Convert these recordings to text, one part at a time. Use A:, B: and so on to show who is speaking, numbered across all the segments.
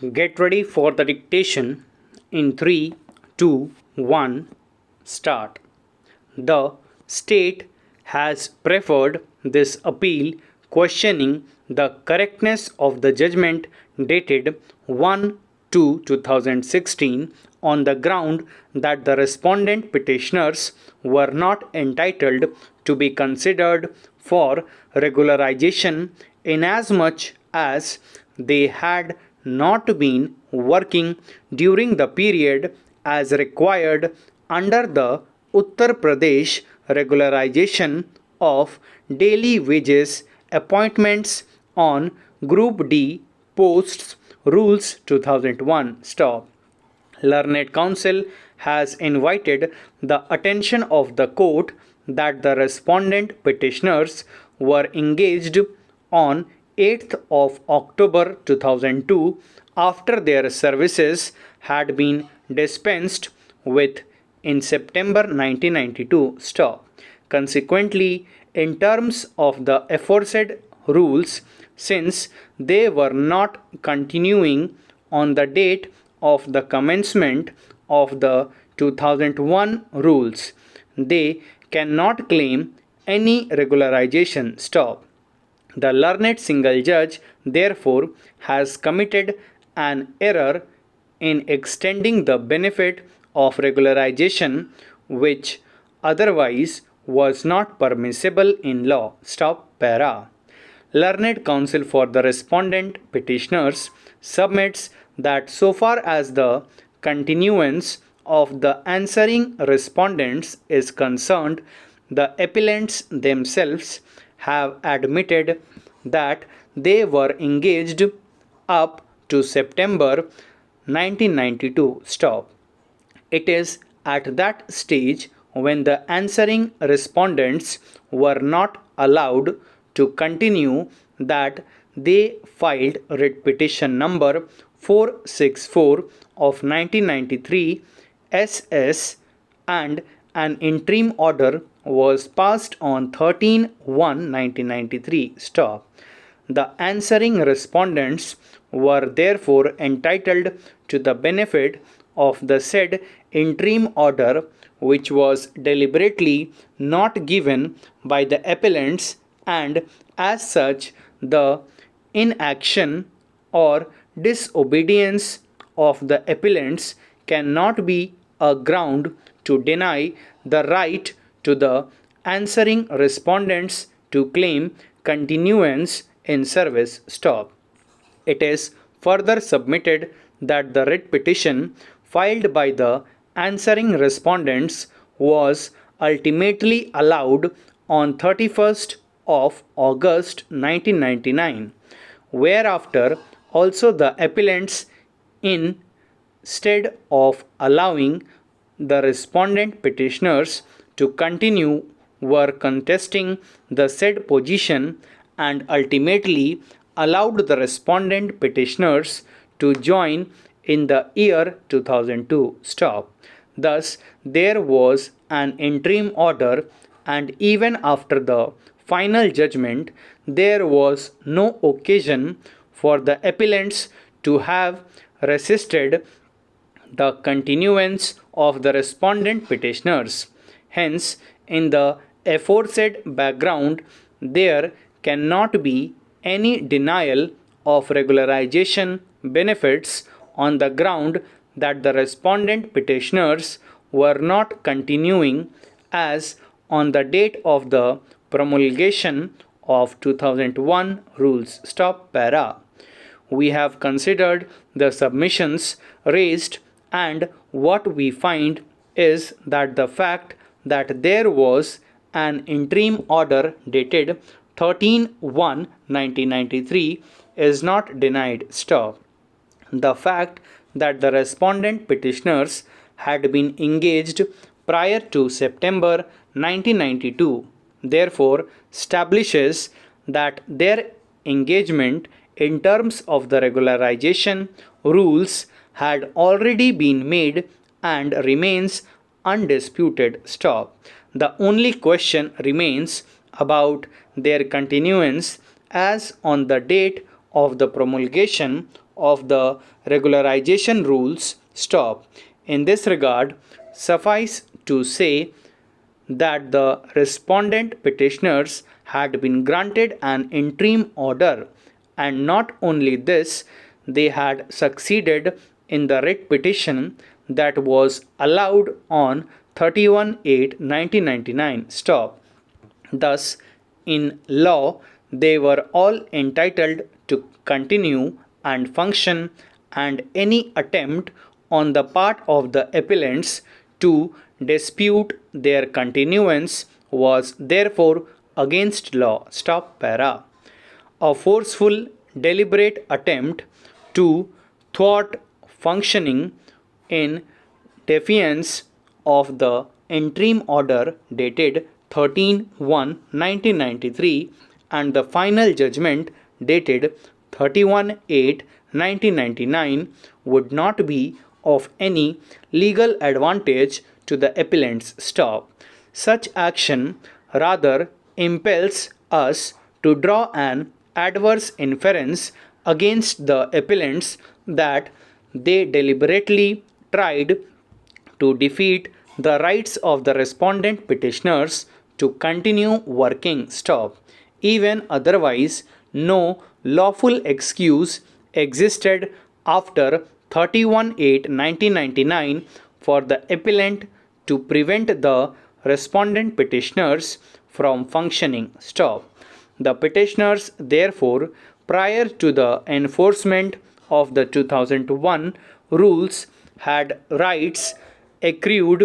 A: Get ready for the dictation in 3, 2, 1, start. The state has preferred this appeal questioning the correctness of the judgment dated 1/2/2016 on the ground that the respondent petitioners were not entitled to be considered for regularization inasmuch as they had not been working during the period as required under the Uttar Pradesh regularization of daily wages appointments on Group D posts rules 2001. Stop. Learned Counsel has invited the attention of the court that the respondent petitioners were engaged on 8th of October 2002 after their services had been dispensed with in September 1992. Stop. Consequently, in terms of the aforesaid rules, since they were not continuing on the date of the commencement of the 2001 rules, they cannot claim any regularization. Stop. The learned single judge, therefore, has committed an error in extending the benefit of regularization which otherwise was not permissible in law. Stop para. Learned Counsel for the respondent petitioners submits that so far as the continuance of the answering respondents is concerned, the appellants themselves have admitted that they were engaged up to September 1992. Stop. It is at that stage when the answering respondents were not allowed to continue that they filed writ petition number 464 of 1993 SS and an interim order was passed on 13/1/1993. Stop. The answering respondents were therefore entitled to the benefit of the said interim order, which was deliberately not given by the appellants, and as such the inaction or disobedience of the appellants cannot be a ground to deny the right to the answering respondents to claim continuance in service. Stop. It is further submitted that the writ petition filed by the answering respondents was ultimately allowed on 31st of August 1999, whereafter also the appellants, instead of allowing the respondent petitioners to continue, were contesting the said position and ultimately allowed the respondent petitioners to join in the year 2002. Stop. Thus, there was an interim order, and even after the final judgment, there was no occasion for the appellants to have resisted the continuance of the respondent petitioners. Hence, in the aforesaid background, there cannot be any denial of regularization benefits on the ground that the respondent petitioners were not continuing as on the date of the promulgation of 2001 rules. Stop para. We have considered the submissions raised, and what we find is that the fact that there was an interim order dated 13/1/1993 is not denied. Stop. The fact that the respondent petitioners had been engaged prior to September 1992 therefore establishes that their engagement in terms of the regularization rules had already been made and remains undisputed. Stop. The only question remains about their continuance as on the date of the promulgation of the regularization rules. Stop. In this regard, suffice to say that the respondent petitioners had been granted an interim order, and not only this, they had succeeded in the writ petition that was allowed on 31/8/1999. Stop. Thus, in law, they were all entitled to continue and function, and any attempt on the part of the appellants to dispute their continuance was therefore against law. Stop para. A forceful, deliberate attempt to thwart functioning in defiance of the interim order dated 13/1/1993 and the final judgment dated 31/8/1999 would not be of any legal advantage to the appellants. Stop. Such action rather impels us to draw an adverse inference against the appellants that they deliberately tried to defeat the rights of the respondent petitioners to continue working. Stop. Even otherwise, no lawful excuse existed after 31/8/1999 for the appellant to prevent the respondent petitioners from functioning. Stop. The petitioners, therefore, prior to the enforcement of the 2001 rules, had rights accrued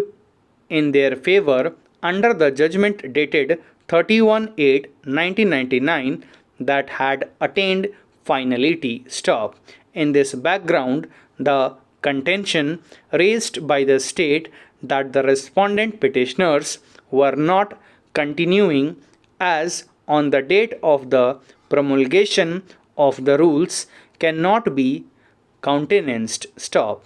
A: in their favor under the judgment dated 31/8/1999 that had attained finality. Stop. In this background, the contention raised by the state that the respondent petitioners were not continuing as on the date of the promulgation of the rules cannot be countenanced. Stop.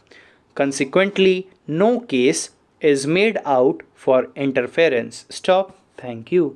A: Consequently, no case is made out for interference. Stop. Thank you.